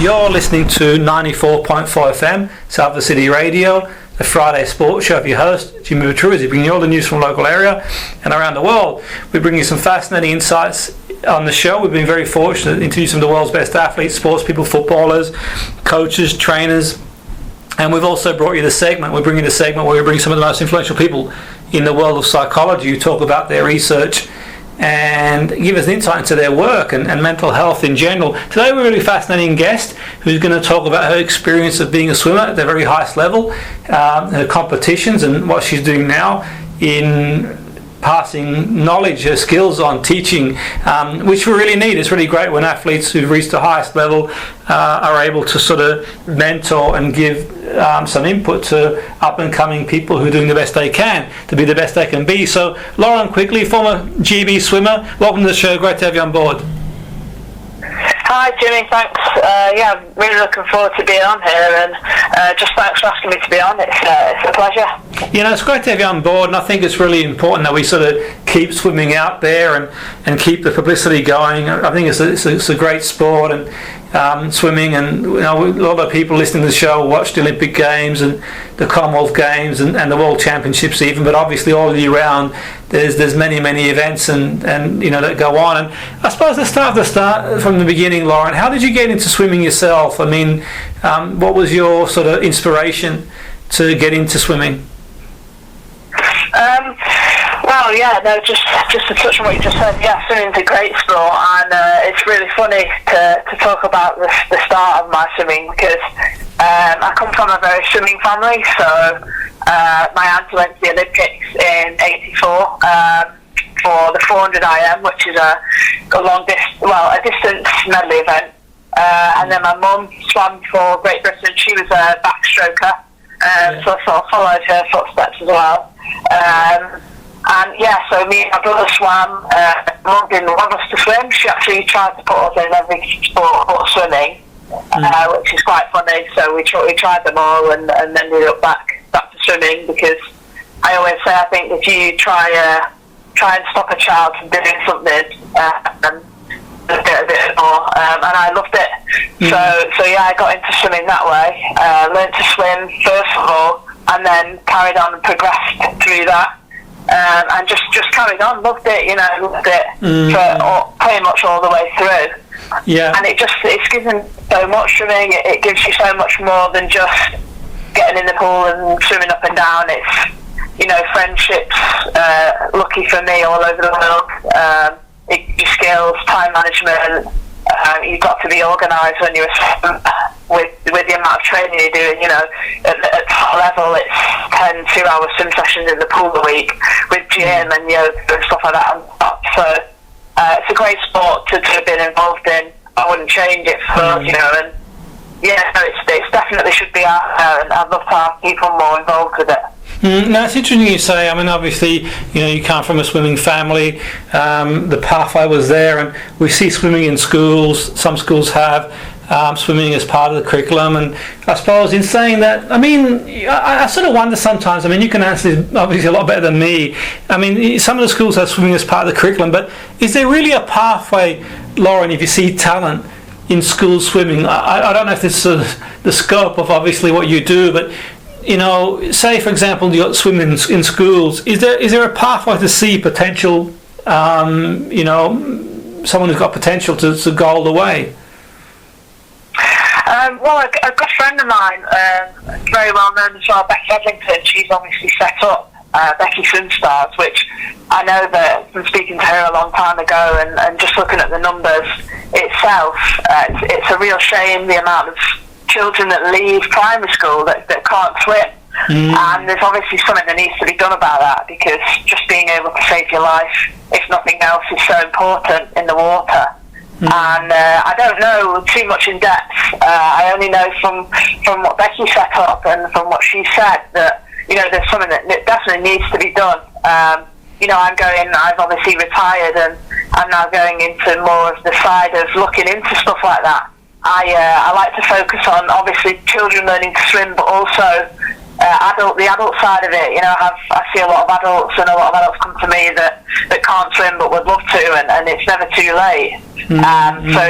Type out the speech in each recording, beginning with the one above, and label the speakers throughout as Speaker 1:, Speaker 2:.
Speaker 1: You're listening to 94.4 FM, Salford City Radio, the Friday sports show of your host, Jimmy Petruzzi, bringing you all the news from the local area and around the world. We bring you some fascinating insights on the show. We've been very fortunate to interview some of the world's best athletes, sports people, footballers, coaches, trainers, and we've also brought you the segment. We're bringing the segment where we bring some of the most influential people in the world of psychology who talk about their research and give us an insight into their work and mental health in general. Today we're a really fascinating guest who's going to talk about her experience of being a swimmer at the very highest level, her competitions and what she's doing now in passing knowledge, her skills on teaching, which we really need. It's really great when athletes who've reached the highest level are able to sort of mentor and give some input to up-and-coming people who are doing the best they can to be the best they can be. So, Lauren Quigley, former GB swimmer, welcome to the show. Great to have you on board.
Speaker 2: Hi Jimmy, thanks. I'm really looking forward to being on here, and just thanks for asking me to be on. It's a pleasure.
Speaker 1: You know, it's great to have you on board, and I think it's really important that we sort of keep swimming out there and keep the publicity going. I think it's a great sport, and swimming, and you know, a lot of people listening to the show watch the Olympic Games and the Commonwealth Games and the World Championships even, but obviously all year round there's many events and you know that go on. And I suppose let's start from the beginning, Lauren. How did you get into swimming yourself? I mean, what was your sort of inspiration to get into swimming?
Speaker 2: Just to touch on what you just said, swimming's a great sport, and it's really funny to talk about the start of my swimming, because I come from a very swimming family. So my aunt went to the Olympics in '84 for the 400 IM, which is a distance medley event, and then my mum swam for Great Britain. She was a backstroker, so I sort of followed her footsteps as well. So me and my brother swam. Mum didn't want us to swim. She actually tried to put us in every sport but swimming, which is quite funny. So we tried them all, and then ended up back to swimming, because I always say I think if you try and stop a child from doing something, a bit more, and I loved it. So I got into swimming that way. Learned to swim first of all, and then carried on and progressed through that. And just carried on, loved it for pretty much all the way through. Yeah. And it's given so much swimming. It gives you so much more than just getting in the pool and swimming up and down. It's, you know, friendships, lucky for me, all over the world. It gives you skills, time management. You've got to be organised when you're with the amount of training you're doing. You know, at top level, it's 10 2-hour swim sessions in the pool a week with gym and yoga and stuff like that on top. So it's a great sport to have been involved in. I wouldn't change it for you know. And it's definitely should be out there, and I'd love to have people more involved with it.
Speaker 1: Now it's interesting you say. I mean, obviously, you know, you come from a swimming family. The pathway was there, and we see swimming in schools. Some schools have swimming as part of the curriculum, and I suppose in saying that, I mean, I sort of wonder sometimes. I mean, you can answer this obviously a lot better than me. I mean, some of the schools have swimming as part of the curriculum, but is there really a pathway, Lauren, if you see talent in school swimming? I don't know if this is the scope of obviously what you do, but you know, say for example you got swimming in schools. Is there a pathway to see potential? You know, someone who's got potential to go all the way.
Speaker 2: A good friend of mine, very well known as well, Becky Edlington. She's obviously set up Becky Swim Stars, which I know that from speaking to her a long time ago and just looking at the numbers itself, it's a real shame the amount of children that leave primary school that can't swim. And there's obviously something that needs to be done about that, because just being able to save your life, if nothing else, is so important in the water. And I don't know too much in depth. I only know from what Becky set up and from what she said that, you know, there's something that definitely needs to be done. You know, I've obviously retired, and I'm now going into more of the side of looking into stuff like that. I like to focus on obviously children learning to swim, but also the adult side of it. I see a lot of adults, and a lot of adults come to me that can't swim but would love to, and it's never too late. So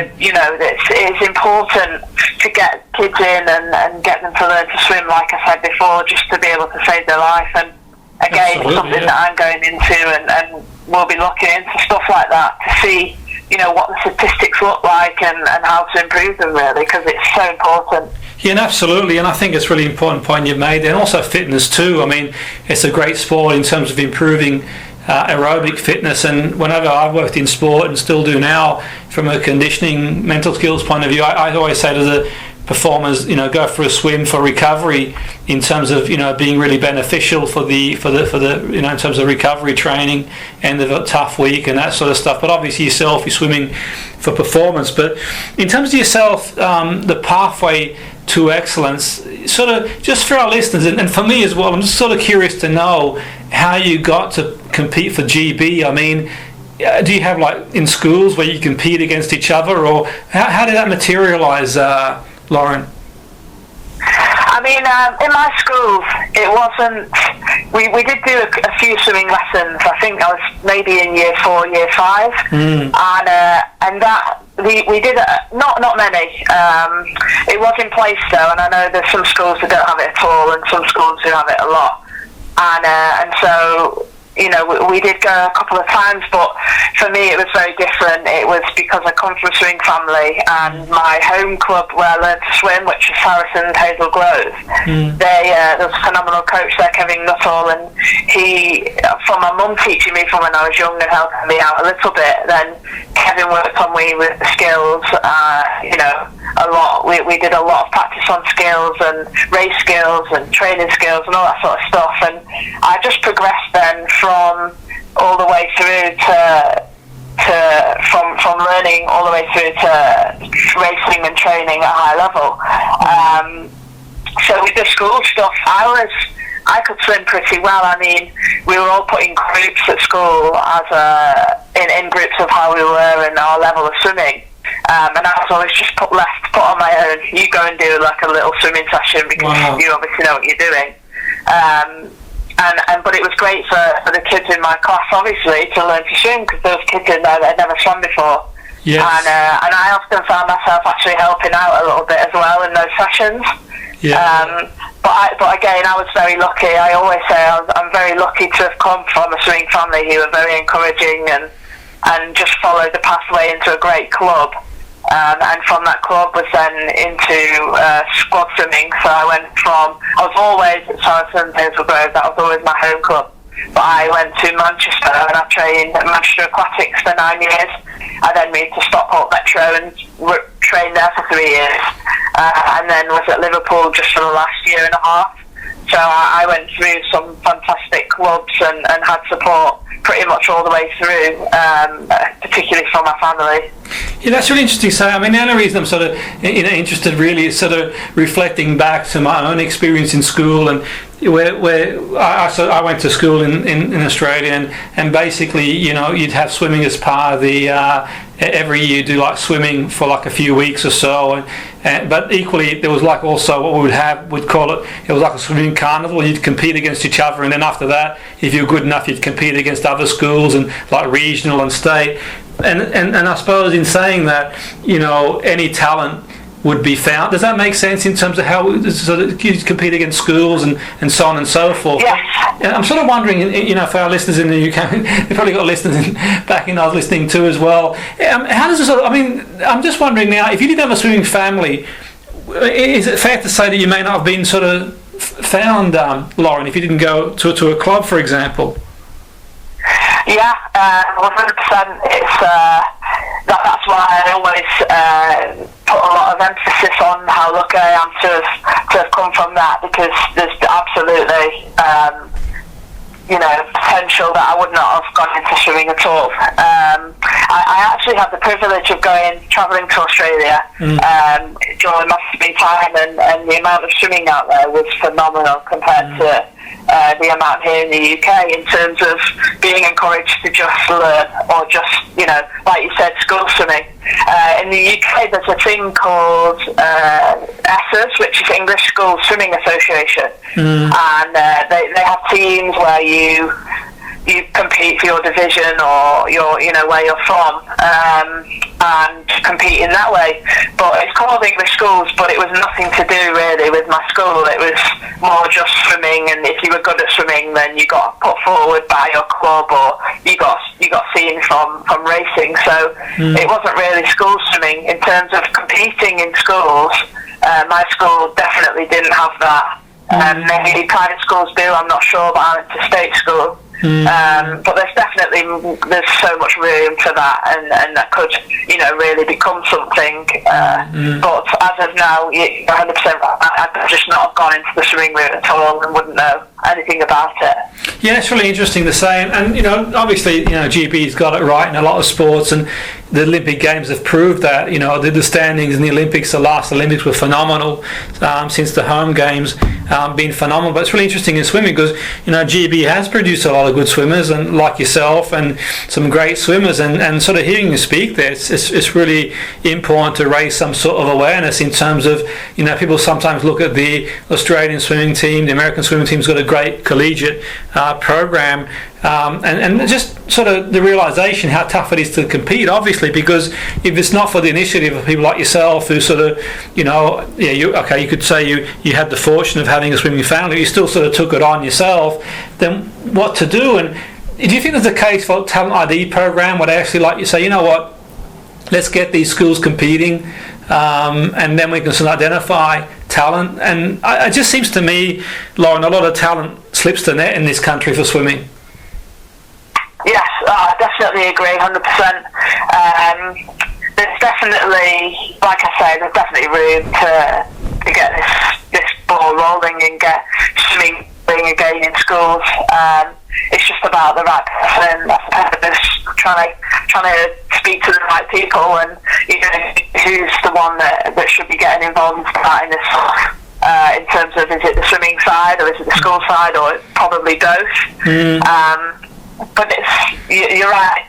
Speaker 2: it's important to get kids in and get them to learn to swim, like I said before, just to be able to save their life. And again, it's something that I'm going into, and we'll be looking into stuff like that to see what the statistics look like and how to improve them, really, because it's so important.
Speaker 1: Yeah, absolutely, and I think it's a really important point you've made, and also fitness too. I mean, it's a great sport in terms of improving aerobic fitness, and whenever I've worked in sport and still do now, from a conditioning, mental skills point of view, I always say to the performers, go for a swim for recovery, in terms of being really beneficial for the in terms of recovery training, end of a tough week and that sort of stuff. But obviously yourself, you're swimming for performance. But in terms of yourself, the pathway to excellence, sort of just for our listeners and for me as well, I'm just sort of curious to know how you got to compete for GB. I mean, do you have like in schools where you compete against each other, or how did that materialise, Lauren?
Speaker 2: I mean, in my schools, it wasn't. We did do a few swimming lessons. I think I was maybe in year 4, year 5, and that we did not many. It was in place though, and I know there's some schools that don't have it at all, and some schools who have it a lot. And so we did go a couple of times, but for me it was very different. It was because I come from a swimming family, and my home club where I learned to swim, which is Harrison's Hazel Grove, there was a phenomenal coach there, Kevin Nuttall, and he, from my mum teaching me from when I was young and helping me out a little bit, then Kevin worked on me with the skills, a lot. We did a lot of practice on skills and race skills and training skills and all that sort of stuff, and I just progressed then from all the way through from learning all the way through to racing and training at a high level. So with the school stuff, I could swim pretty well. I mean, we were all put in groups at school in groups of how we were and our level of swimming. And I was always just put on my own. You go and do like a little swimming session because you obviously know what you're doing. But it was great for the kids in my class, obviously, to learn to swim, because there was kids in there that had never swum before. Yes. And I often found myself actually helping out a little bit as well in those sessions. Yeah. But again, I was very lucky. I always say I'm very lucky to have come from a swimming family who were very encouraging and just followed the pathway into a great club. And from that club was then into squad swimming. So I was always at Salford Hazel Grove, that was always my home club. But I went to Manchester and I trained at Manchester Aquatics for 9 years. I then moved to Stockport Metro and trained there for 3 years. And then was at Liverpool just for the last year and a half. So I went through some fantastic clubs and had support pretty much all the way through, particularly from my family.
Speaker 1: Yeah, that's really interesting. So, I mean, the only reason I'm sort of interested really is sort of reflecting back to my own experience in school, and where I went to school in Australia, and basically, you'd have swimming as part of the every year you do like swimming for like a few weeks or so, but equally there was like also what we'd call it was like a swimming carnival. You'd compete against each other, and then after that, if you're good enough, you'd compete against other schools and like regional and state. And I suppose in saying that, any talent would be found. Does that make sense in terms of how you compete against schools and so on and so forth?
Speaker 2: Yes.
Speaker 1: And I'm sort of wondering, for our listeners in the UK, they've probably got listeners back in Oz listening too as well. How does it I'm just wondering now, if you didn't have a swimming family, is it fair to say that you may not have been sort of found, Lauren, if you didn't go to a club, for example?
Speaker 2: Yeah, 100%. That's why I always put a lot of emphasis on how lucky I am to have come from that, because there's absolutely potential that I would not have gone into swimming at all. I actually had the privilege of travelling to Australia during my swimming time, and the amount of swimming out there was phenomenal compared to the amount here in the UK in terms of being encouraged to just learn, or just, like you said, school swimming. In the UK, there's a thing called ESSAS, which is English School Swimming Association, and they have teams where you compete for your division or where you're from, and compete in that way. But it's called English Schools, but it was nothing to do really with my school. It was more just swimming, and if you were good at swimming, then you got put forward by your club, or you got seen from racing. So it wasn't really school swimming. In terms of competing in schools, my school definitely didn't have that. Maybe private schools do, I'm not sure, but I went to state school. But there's so much room for that, and that could really become something. But as of now, 100%, I'd just not have gone into the swimming route at all and wouldn't know anything about it.
Speaker 1: Yeah, it's really interesting to say, and obviously GB's got it right in a lot of sports, and the Olympic Games have proved that. The standings in the Olympics, the last Olympics were phenomenal, since the home games been phenomenal. But it's really interesting in swimming because GB has produced a lot of good swimmers, and like yourself, and some great swimmers, and sort of hearing you speak there, it's really important to raise some sort of awareness in terms of people sometimes look at the Australian swimming team, the American swimming team's got a great collegiate program, and just sort of the realisation how tough it is to compete, obviously, because if it's not for the initiative of people like yourself who sort of, you could say you had the fortune of having a swimming family, you still sort of took it on yourself, then what to do? And do you think there's a case for talent ID program where they actually, like you say, what, let's get these schools competing, and then we can sort of identify talent? And it just seems to me, Lauren, a lot of talent slips the net in this country for swimming.
Speaker 2: Yes, I definitely agree, 100%. There's definitely, like I say, there's definitely room to get this ball rolling and get swimming again in schools. It's just about the right person, trying to speak to the right people, and who's the one that should be getting involved in starting this off. In terms of, is it the swimming side or is it the school side, or probably both? But you're right.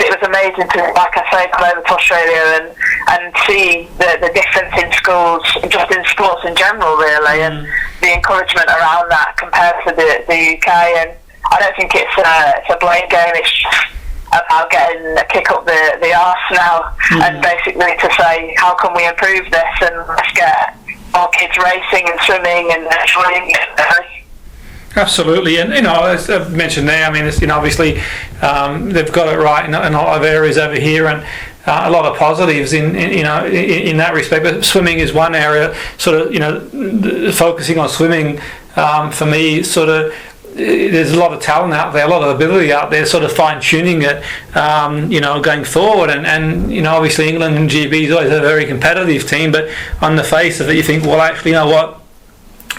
Speaker 2: It was amazing to, like I say, come over to Australia and see the difference in schools, just in sports in general, really, and the encouragement around that compared to the UK. And I don't think it's a blame game. It's just about getting a kick up the arse now, and basically to say, how can we improve this, and let's get more kids racing and swimming and enjoying it.
Speaker 1: Absolutely, and as I've mentioned there, I mean, it's, obviously they've got it right in a lot of areas over here, and a lot of positives in that respect. But swimming is one area. Sort of, focusing on swimming for me, sort of, there's a lot of talent out there, a lot of ability out there. Sort of fine tuning it, going forward, and obviously England and GB is always a very competitive team. But on the face of it, you think, well, actually, you know what?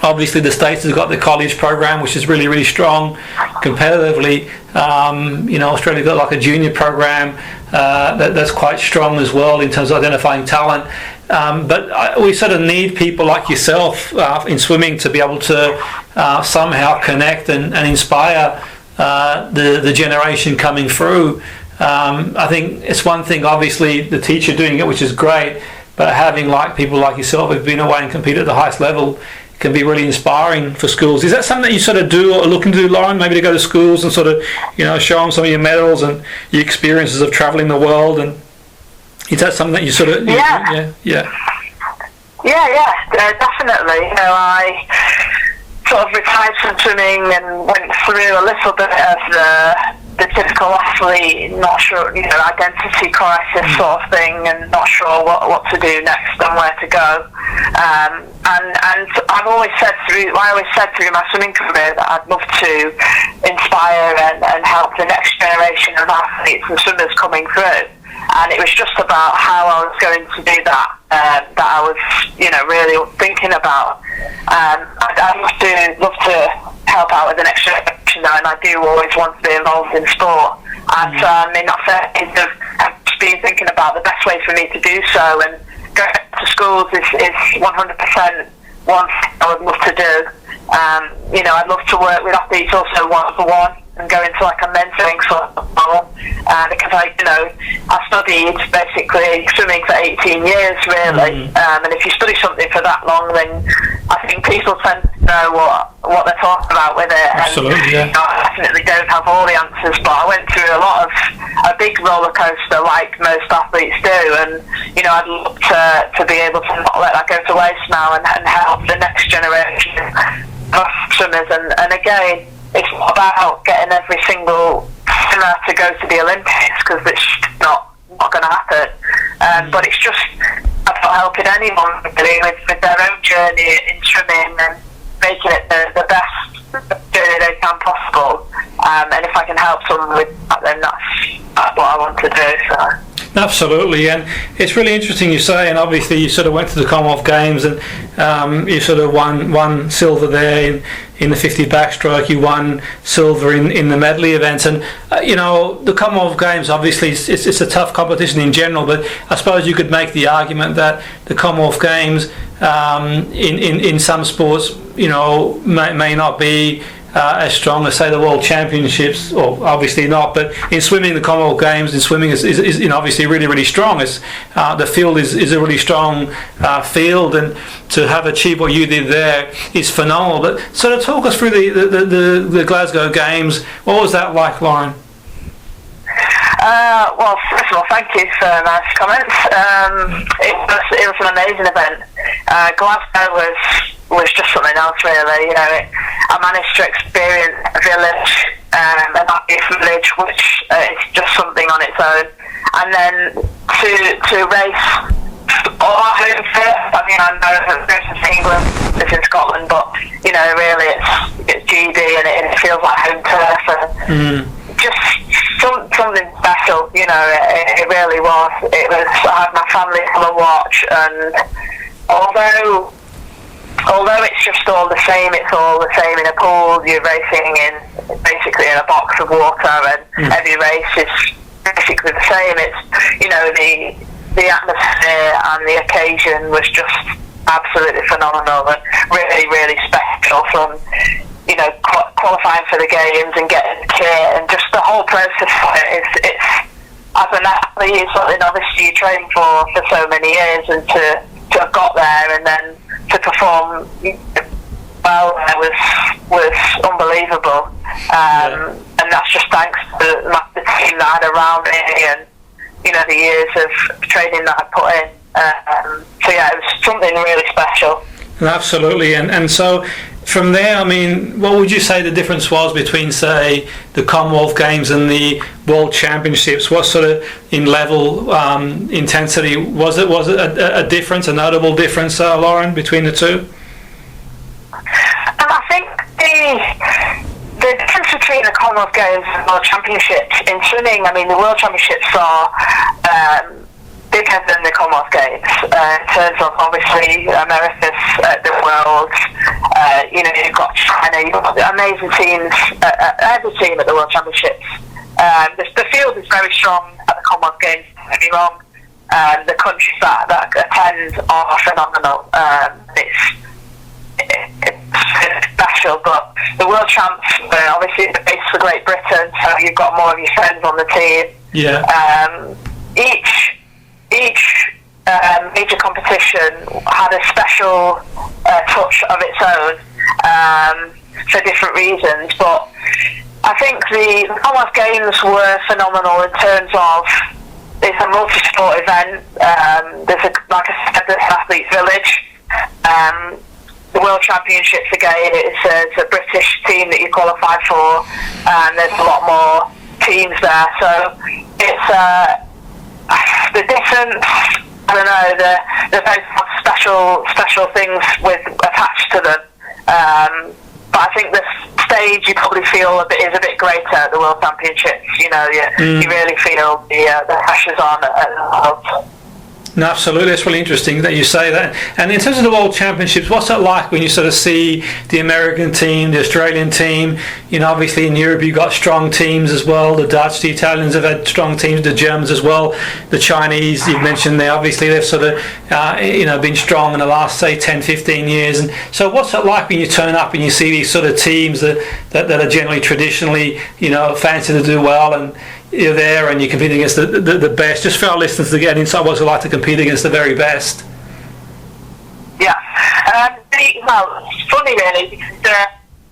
Speaker 1: Obviously, the States has got the college program, which is really, really strong competitively. Australia's got like a junior program that's quite strong as well in terms of identifying talent. But we sort of need people like yourself in swimming to be able to somehow connect and inspire the generation coming through. I think it's one thing, obviously, the teacher doing it, which is great, but having people like yourself who've been away and competed at the highest level can be really inspiring for schools. Is that something that you sort of do or are looking to do, Lauren? Maybe to go to schools and sort of, show them some of your medals and your experiences of travelling the world? And is that something that you sort of...
Speaker 2: Yeah, definitely. I sort of retired from swimming and went through a little bit of the typical athlete, not sure, identity crisis sort of thing, and not sure what to do next and where to go. And I always said through my swimming career that I'd love to inspire and help the next generation of athletes and swimmers coming through. And it was just about how I was going to do that that I was, really thinking about. I'd love to help out with the next generation now, and I do always want to be involved in sport. And so I'm in that phase of just been thinking about the best way for me to do so, and going to schools is 100% one thing I would love to do. I'd love to work with athletes also one-to-one and go into like a mentoring sort of model, because I studied basically swimming for 18 years really, and if you study something for that long, then I think people tend to know what they're talking about with it.
Speaker 1: Absolutely,
Speaker 2: and, I definitely don't have all the answers, but I went through a big roller coaster like most athletes do, and I'd love to be able to not let that go to waste now and help the next generation of swimmers. And again, it's not about getting every single swimmer to go to the Olympics, because it's not going to happen. But it's just about helping anyone really with their own journey in swimming and making it the best journey they can possible. And if I can help someone with that, then that's what I want to do. So.
Speaker 1: Absolutely, and it's really interesting you say, and obviously you sort of went to the Commonwealth Games and you sort of won silver there in the 50 backstroke, you won silver in the medley events, and the Commonwealth Games, obviously it's a tough competition in general, but I suppose you could make the argument that the Commonwealth Games in some sports may not be as strong as say the World Championships, or obviously not, but in swimming the Commonwealth Games in swimming is obviously really, really strong. It's the field is a really strong field, and to have achieved what you did there is phenomenal. But sort of talk us through the Glasgow Games. What was that like, Lauren?
Speaker 2: Well, first of all, thank you for nice comments. It was an amazing event. Glasgow was just something else, really. I managed to experience a village, an active village, which is just something on its own. And then to race all our home first. I mean, I know that versus England is in Scotland, but really it's GB and it feels like home turf. And just something special, it really was. I had my family come and watch, and although it's just all the same, it's all the same in a pool, you're racing basically in a box of water, and every race is basically the same. It's, the atmosphere and the occasion was just absolutely phenomenal and really, really special, from qualifying for the games and getting the kit, and just the whole process of it. It's as an athlete, it's something obviously you train for so many years, and to have got there and then to perform well was unbelievable. And that's just thanks to the team that I had around me, and the years of training that I put in. So yeah, it was something really special.
Speaker 1: Absolutely, and so from there, I mean, what would you say the difference was between, say, the Commonwealth Games and the World Championships? What sort of in level intensity was it? Was it a difference, a notable difference, Lauren, between the two?
Speaker 2: I think the difference between the Commonwealth Games and the World Championships in swimming, I mean, the World Championships are bigger than the Commonwealth Games in terms of obviously America's the world. You've got China, you've got amazing teams, every team at the World Championships. The field is very strong at the Commonwealth Games, don't get me wrong. The countries that attend are phenomenal. It's special, but the World Champs, obviously the base for Great Britain, so you've got more of your friends on the team.
Speaker 1: Yeah.
Speaker 2: Each major competition had a special touch of its own for different reasons, but I think the Commonwealth Games were phenomenal in terms of it's a multi-sport event. Like I said, there's an athletes village. The World Championships, again, it's a British team that you qualify for, and there's a lot more teams there, so it's the difference. I don't know, they both have special things attached to them, but I think the stage you probably feel is a bit greater at the World Championships. You really feel the pressure's on at the world.
Speaker 1: No, absolutely. It's really interesting that you say that. And in terms of the World Championships, what's it like when you sort of see the American team, the Australian team? You know, obviously in Europe you've got strong teams as well. The Dutch, the Italians have had strong teams, the Germans as well. The Chinese, you've mentioned there, obviously they've sort of, been strong in the last, say, 10, 15 years. And so what's it like when you turn up and you see these sort of teams that are generally traditionally, fancy to do well, and you're there and you're competing against the best? Just for our listeners to get insight, what's it like to compete against the very best?
Speaker 2: Yeah. It's funny really,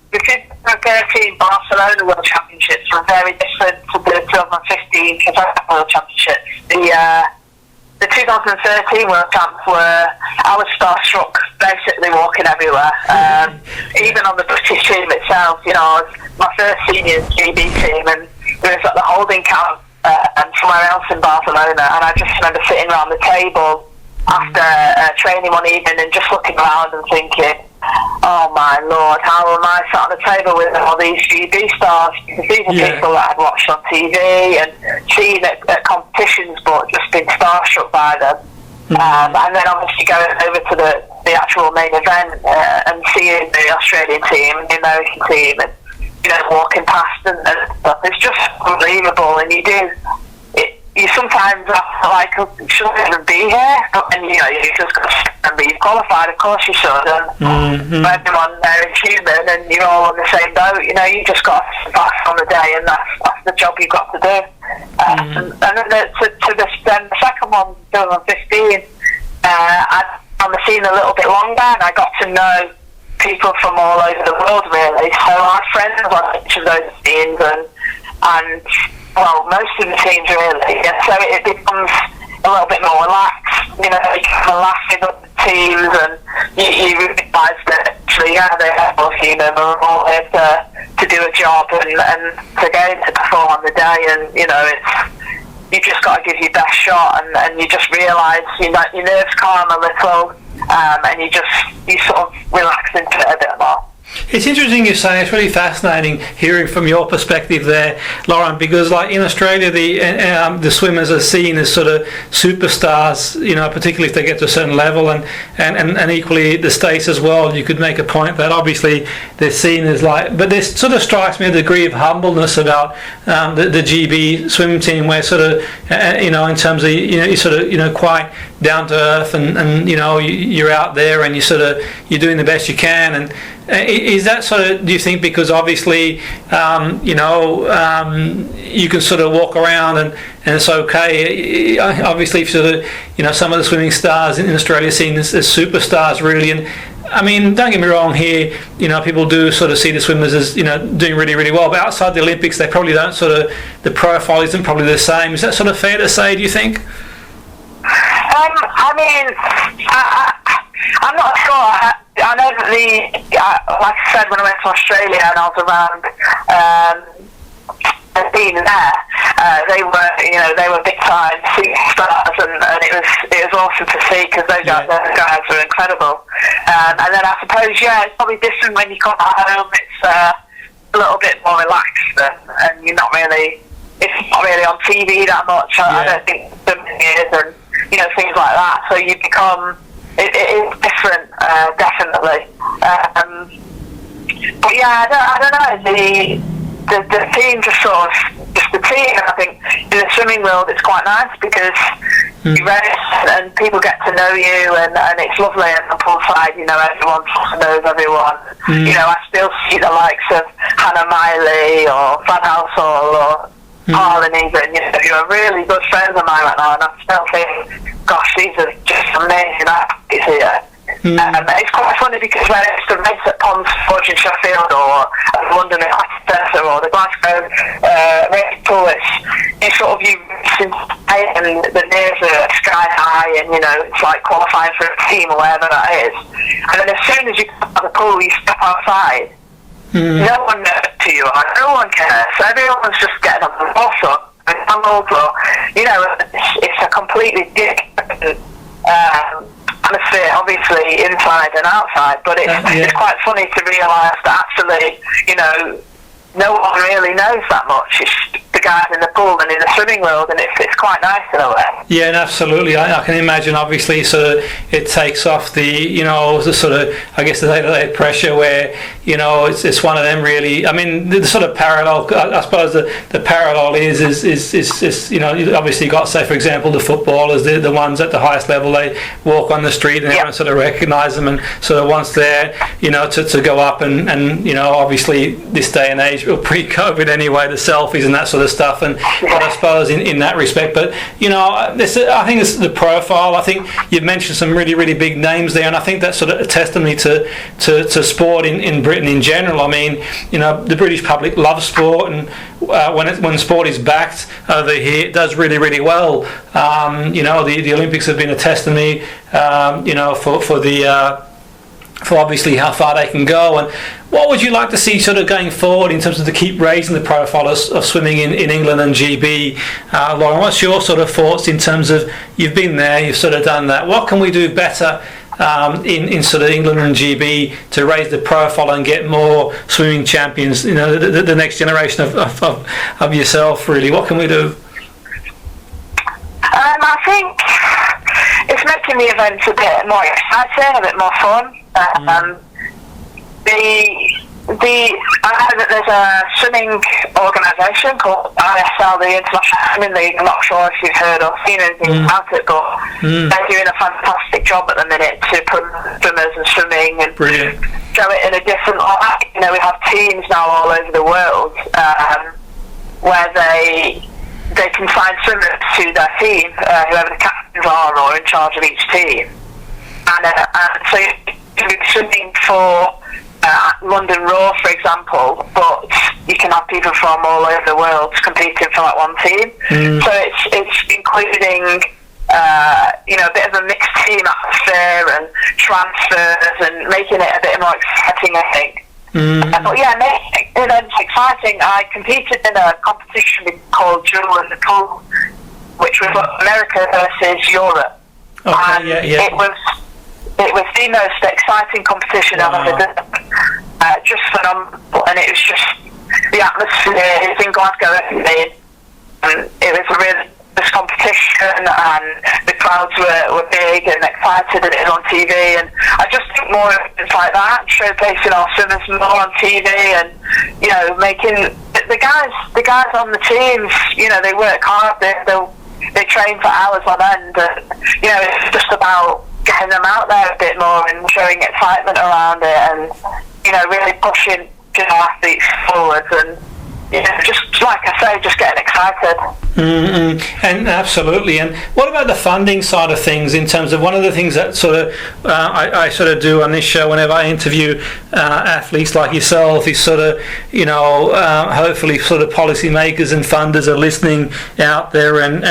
Speaker 2: because the 2013 Barcelona World Championships were very different to the 2015 Kazan World Championships. The 2013 World Champs I was starstruck basically walking everywhere. Even on the British team itself, it was my first senior GB team, and we was at the holding camp and somewhere else in Barcelona, and I just remember sitting around the table after training one evening and just looking around and thinking, oh my lord, how am I sat on the table with all these GB stars? Because these are people that I'd watched on TV and seen at competitions, but just been starstruck by them. And then obviously going over to the actual main event and seeing the Australian team and the American team, and walking past and stuff. It's just unbelievable, and you sometimes feel like, shouldn't even be here, and you just got to remember you've qualified, of course you should, and everyone there is human, and you're all on the same boat. You just got to pass on the day, and that's the job you've got to do. And then the second one, 2015, I'd on the scene a little bit longer, and I got to know people from all over the world, really. So I had friends on each of those teams, and most of the teams, really. And so it becomes a little bit more relaxed. You can laugh with the teams, and you realise that actually, they're all human. We're all here to do a job and to go to perform on the day. And you just got to give your best shot, and you just realise your nerves calm a little. And you sort of relax into it a bit more.
Speaker 1: It's interesting you're saying. It's really fascinating hearing from your perspective there, Lauren, because like in Australia, the swimmers are seen as sort of superstars, particularly if they get to a certain level, and equally the States as well. You could make a point that obviously they're seen as but there sort of strikes me a degree of humbleness about the GB swim team, where sort of in terms of you're sort of quite down to earth, and you're out there and you're doing the best you can. And is that sort of, do you think, because obviously you can sort of walk around and it's okay, obviously sort of some of the swimming stars in Australia are seen as superstars, really? And I mean, don't get me wrong here, people do sort of see the swimmers as doing really, really well, but outside the Olympics they probably don't the profile isn't probably the same. Is that sort of fair to say, do you think?
Speaker 2: I'm not sure. I know that like I said, when I went to Australia and I was around being there, they were big time superstars, and it was awesome to see, because those guys were incredible. And then I suppose it's probably different when you come home. It's a little bit more relaxed, and it's not really on TV that much. I don't think swimming is, and things like that. So you become. It is different, definitely. But I don't know. The team just the team. And I think in the swimming world, it's quite nice because you race and people get to know you, and it's lovely. And on the poolside, everyone knows everyone. I still see the likes of Hannah Miley or Van Halsall or Harlan, even. Who are really good friends of mine right now, and I still think, gosh, these are just amazing athletes here. It's quite funny because when it's the race at Ponds Forge in Sheffield, or London at Manchester, or the Glasgow race pool, you and the nerves are sky high, and it's like qualifying for a team or whatever that is. And then as soon as you come out of the pool, you step outside. No one knows who you are, no one cares. So everyone's just getting up and also. It's a completely different atmosphere, obviously inside and outside. But it's quite funny to realise that actually, no one really knows that much. The guys in the pool than in the swimming world, and it's quite nice in a way.
Speaker 1: Yeah, and absolutely. I can imagine, obviously, sort of it takes off the sort of, I guess, the day-to-day pressure where, it's one of them really. I mean, the sort of parallel, I suppose the parallel is you obviously got, say, for example, the footballers, the ones at the highest level, they walk on the street and everyone sort of recognise them, and sort of once they're, to go up and obviously this day and age, pre-COVID anyway, the selfies and that sort of stuff, but I suppose in that respect, but I think it's the profile. I think you've mentioned some really, really big names there, and I think that's sort of a testimony to sport in Britain in general. I mean, the British public loves sport, and when sport is backed over here, it does really, really well. The Olympics have been a testimony, for obviously how far they can go. And what would you like to see sort of going forward in terms of to keep raising the profile of swimming in England and GB? Lauren, what's your sort of thoughts in terms of, you've been there, you've sort of done that, what can we do better in sort of England and GB to raise the profile and get more swimming champions, the next generation of yourself, really? What can we do?
Speaker 2: I think it's making the events a bit more exciting, a bit more fun. I know that there's a swimming organisation called ISL, the International Swimming League. I'm not sure if you've heard or seen anything about it, but they're doing a fantastic job at the minute to promote swimmers and swimming and show it in a different light. We have teams now all over the world where they can sign swimmers to their team, whoever the captains are or in charge of each team, and so you can be swimming for London Raw, for example, but you can have people from all over the world competing for that one team. So it's including a bit of a mixed team atmosphere and transfers and making it a bit more exciting, I think. But yeah, making events exciting. I competed in a competition called Jewel in the Pool, which was America versus Europe.
Speaker 1: Okay,
Speaker 2: and it was the most exciting competition I've ever done. Just phenomenal, and it was just the atmosphere. It was in Glasgow, and it was a really this competition, and the crowds were big and excited, and it was on TV. And I just think more events like that, showcasing our swimmers more on TV, and making the guys on the teams. They work hard. They train for hours on end. And, it's just about getting them out there a bit more and showing excitement around it, and really pushing athletes forward, and just like I say, just getting excited.
Speaker 1: And absolutely. And what about the funding side of things, in terms of one of the things that sort of I sort of do on this show whenever I interview athletes like yourself is sort of hopefully sort of policymakers and funders are listening out there, and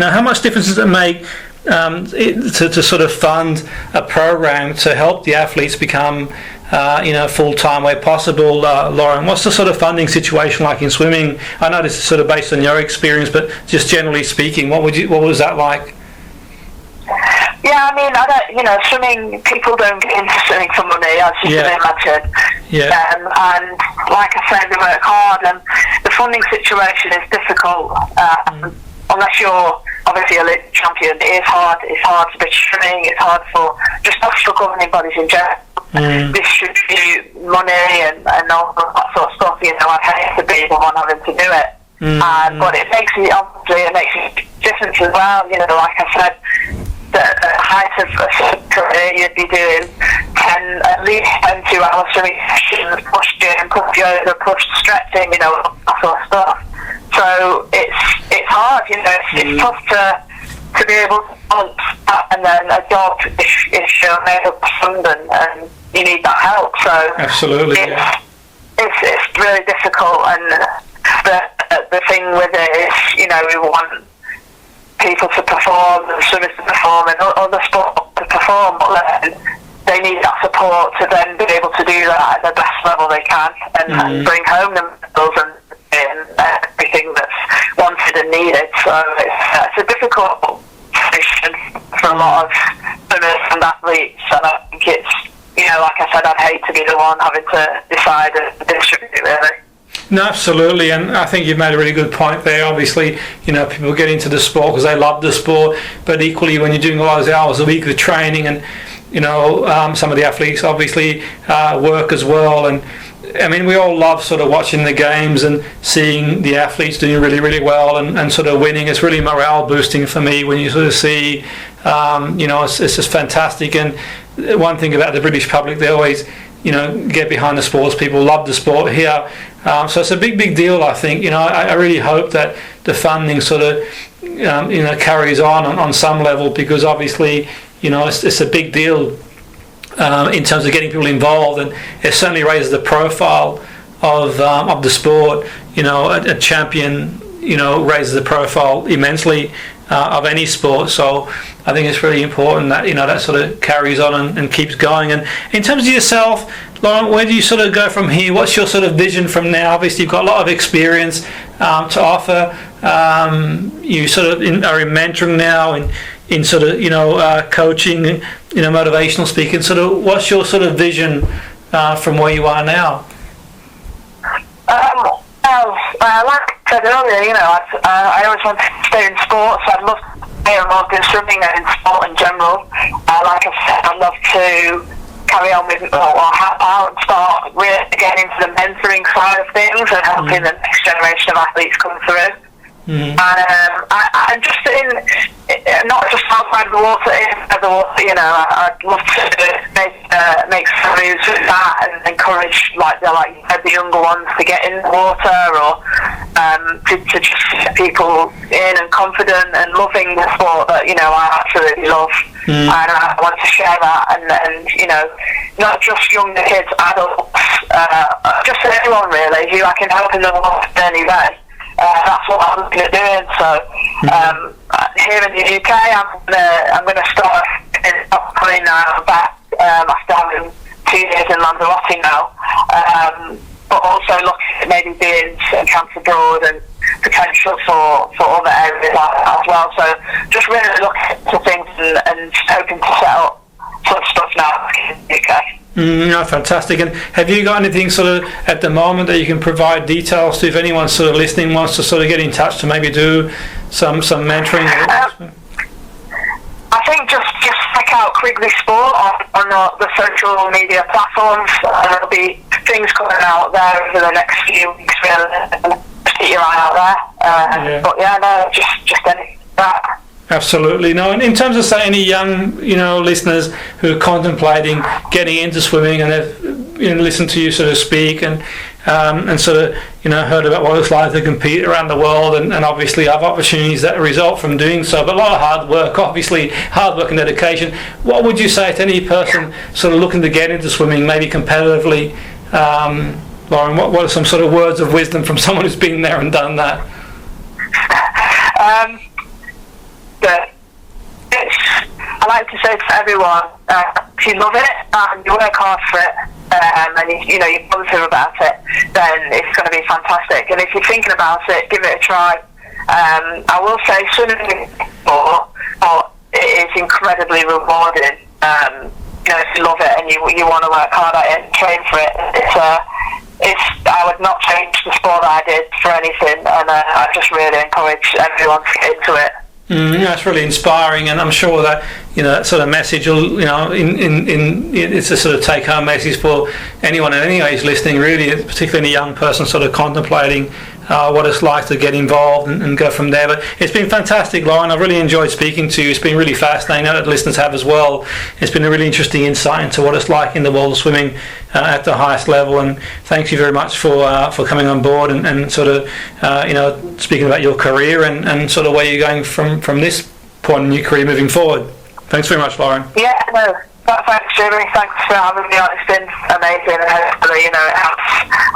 Speaker 1: how much difference does it make to sort of fund a program to help the athletes become full-time where possible? Lauren, what's the sort of funding situation like in swimming? I know this is sort of based on your experience, but just generally speaking, what was that like?
Speaker 2: Yeah, I mean, swimming, people don't get into swimming for money, as you can imagine. And like I said, they work hard, and the funding situation is difficult. Unless you're obviously a Olympic champion, it is hard. It's hard to be swimming. It's hard for just national governing bodies in general. Distribute money and all that sort of stuff. I hate to be the one having to do it. But it makes a difference as well. Like I said, at the height of a career, you'd be doing at least 10 2-hour swimming sessions, push gym, push yoga, push stretching, that sort of stuff. So it's hard, it's tough to be able to balance that, and then a job is made up of fund, and you need that help. So
Speaker 1: absolutely,
Speaker 2: it's really difficult, and the thing with it is, we want people to perform, and swimmers to perform, and other sports to perform, but then they need that support to then be able to do that at the best level they can, and bring home the medals and everything that's wanted and needed. So it's a difficult position for a lot of swimmers and athletes, and I think it's, like I said, I'd hate to be the one having to decide and distribute it, really.
Speaker 1: No, absolutely, and I think you've made a really good point there. Obviously, people get into the sport because they love the sport, but equally when you're doing a lot of hours a week of training, and some of the athletes obviously work as well, and I mean, we all love sort of watching the games and seeing the athletes doing really, really well and sort of winning. It's really morale boosting for me when you sort of see, it's just fantastic. And one thing about the British public, they always, get behind the sports. People love the sport here. So it's a big, big deal, I think. I really hope that the funding sort of, carries on some level, because obviously, it's a big deal. In terms of getting people involved, and it certainly raises the profile of the sport. A champion, raises the profile immensely of any sport. So I think it's really important that that sort of carries on and keeps going. And in terms of yourself, Lauren, where do you sort of go from here? What's your sort of vision from now? Obviously, you've got a lot of experience to offer. You sort of are in mentoring now, in sort of coaching, motivational speaking. Sort of, what's your sort of vision from where you are now?
Speaker 2: Like I said earlier, I always want to stay in sports. I'd love to stay involved in swimming and in sport in general. Like I said, I'd love to carry on with, or start really getting into the mentoring side of things and helping the next generation of athletes come through. And I'm just not just outside the water, inside the water. I'd love to make some moves with that and encourage the younger ones to get in the water, or to just get people in and confident and loving the sport that I absolutely love. And I want to share that, and not just younger kids, adults, just anyone really who I can help in the water in any way. That's what I'm looking at doing. So here in the UK, I'm going to start coming back after having 2 years in Lanzarote now, but also looking at maybe doing some camps abroad and potential for other areas as well. So just really looking to things and hoping to set up some stuff now in the UK.
Speaker 1: Fantastic. And have you got anything sort of at the moment that you can provide details to, if anyone sort of listening wants to sort of get in touch to maybe do some mentoring?
Speaker 2: I think just check out Quigley Sport on the social media platforms. There'll be things coming out there over the next few weeks. Really, just keep your eye out there. But just any that.
Speaker 1: Absolutely. No, and in terms of, say, any young, listeners who are contemplating getting into swimming, and they've, listened to you sort of speak and sort of, heard about what it's like to compete around the world, and obviously have opportunities that result from doing so, but a lot of hard work, obviously, hard work and dedication. What would you say to any person sort of looking to get into swimming, maybe competitively? Lauren, what are some sort of words of wisdom from someone who's been there and done that?
Speaker 2: I like to say to everyone, if you love it and you work hard for it, and you're positive about it, then it's going to be fantastic. And if you're thinking about it, give it a try. I will say swimming is sport, but it is incredibly rewarding. If you love it and you want to work hard at it and train for it, I would not change the sport that I did for anything, and I just really encourage everyone to get into it.
Speaker 1: That's really inspiring, and I'm sure that that sort of message will, it's a sort of take-home message for anyone at any age listening, really, particularly any young person sort of contemplating what it's like to get involved and go from there. But it's been fantastic, Lauren. I've really enjoyed speaking to you. It's been really fascinating. I know that listeners have as well. It's been a really interesting insight into what it's like in the world of swimming at the highest level. And thank you very much for coming on board and sort of speaking about your career and sort of where you're going from this point in your career moving forward. Thanks very much, Lauren.
Speaker 2: Yeah, no. Thanks, Jimmy. Thanks for having me on. It's been amazing, and hopefully, it helps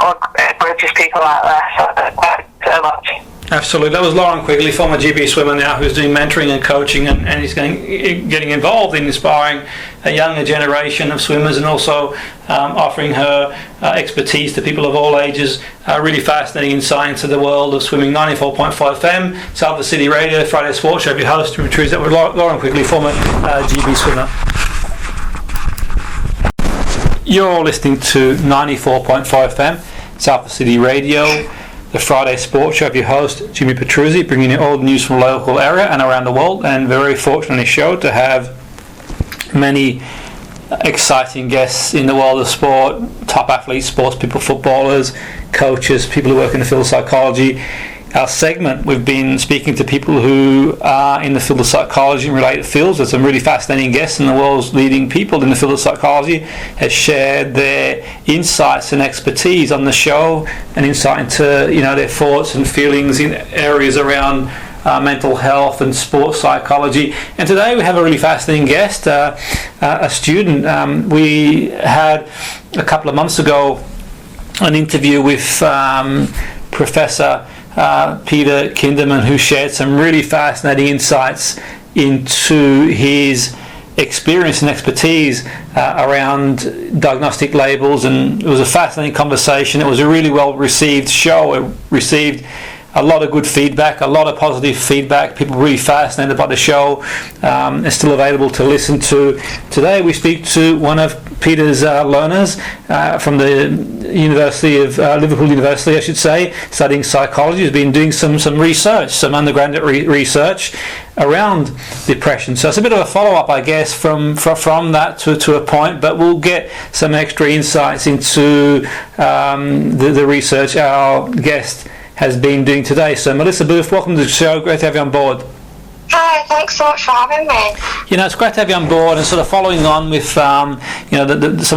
Speaker 2: or encourages people out there. So, thanks so much.
Speaker 1: Absolutely. That was Lauren Quigley, former GBR swimmer now, who's doing mentoring and coaching, and he's getting involved in inspiring a younger generation of swimmers, and also offering her expertise to people of all ages. Really fascinating insight into the world of swimming. 94.5 FM, Salford City Radio Friday Sports Show. Your host, Jimmy Petruzzi. That was Lauren Quigley, former GBR swimmer. You're listening to 94.5 FM, Salford City Radio, the Friday Sports Show. Your host, Jimmy Petruzzi, bringing you all the news from the local area and around the world. And very fortunate on this show to have many exciting guests in the world of sport, top athletes, sports people, footballers, coaches, people who work in the field of psychology. Our segment, we've been speaking to people who are in the field of psychology and related fields. With some really fascinating guests, and the world's leading people in the field of psychology has shared their insights and expertise on the show, and insight into their thoughts and feelings in areas around mental health and sports psychology. And today we have a really fascinating guest, a student. We had a couple of months ago an interview with Professor Peter Kinderman, who shared some really fascinating insights into his experience and expertise around diagnostic labels, and it was a fascinating conversation. It was a really well received show. It received a lot of good feedback, a lot of positive feedback. People were really fascinated by the show. It's still available to listen to. Today we speak to one of Peter's learners from the University of Liverpool University, I should say, studying psychology. He's been doing some research, some undergraduate research around depression. So it's a bit of a follow-up, I guess, from that to a point, but we'll get some extra insights into the research our guest has been doing today. So Melissa Booth, welcome to the show. Great to have you on board.
Speaker 3: Hi, thanks so much for having me.
Speaker 1: It's great to have you on board, and sort of following on with some of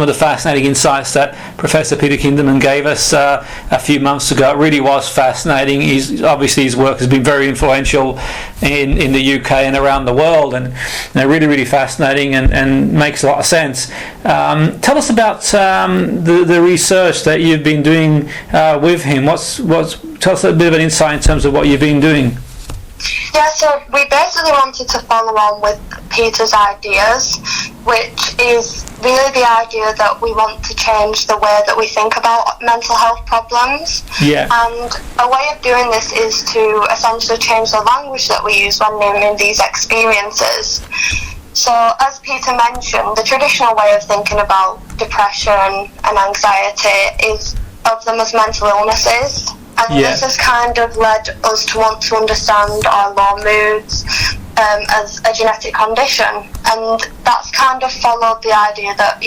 Speaker 1: the fascinating insights that Professor Peter Kinderman gave us a few months ago. It really was fascinating. Obviously his work has been very influential in the UK and around the world, and really, really fascinating and makes a lot of sense. Tell us about the research that you've been doing with him. Tell us a bit of an insight in terms of what you've been doing.
Speaker 3: Yeah, so we basically wanted to follow on with Peter's ideas, which is really the idea that we want to change the way that we think about mental health problems.
Speaker 1: Yeah.
Speaker 3: And a way of doing this is to essentially change the language that we use when naming these experiences. So, as Peter mentioned, the traditional way of thinking about depression and anxiety is of them as mental illnesses. And this has kind of led us to want to understand our low moods as a genetic condition. And that's kind of followed the idea that,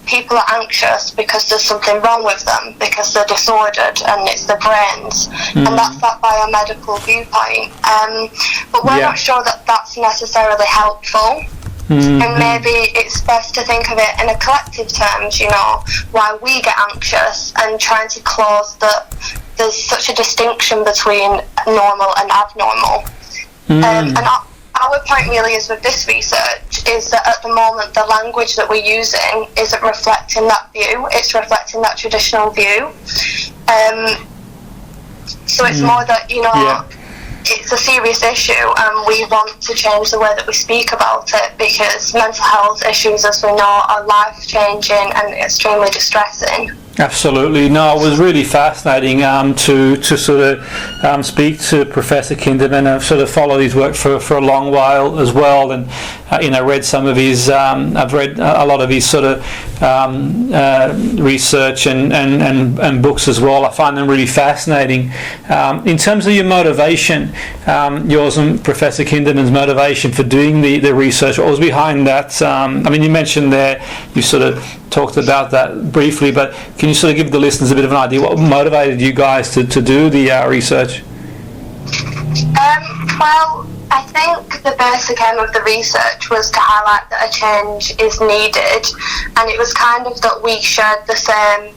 Speaker 3: people are anxious because there's something wrong with them, because they're disordered and it's their brains. Mm-hmm. And that's that biomedical viewpoint. But we're not sure that that's necessarily helpful. Mm-hmm. And maybe it's best to think of it in a collective terms, why we get anxious, and trying to close that there's such a distinction between normal and abnormal. And our point really is with this research is that at the moment the language that we're using isn't reflecting that view, it's reflecting that traditional view. So it's more that, it's a serious issue, and we want to change the way that we speak about it, because mental health issues, as we know, are life-changing and extremely distressing.
Speaker 1: Absolutely. No, it was really fascinating to sort of speak to Professor Kinderman. I've sort of followed his work for a long while as well, and read some of his. I've read a lot of his sort of research and books as well. I find them really fascinating. In terms of your motivation, yours and Professor Kinderman's motivation for doing the research, what was behind that? You mentioned there, you sort of talked about that briefly, but can you sort of give the listeners a bit of an idea what motivated you guys to do the research?
Speaker 3: Well, I think the basic aim of the research was to highlight that a change is needed, and it was kind of that we shared the same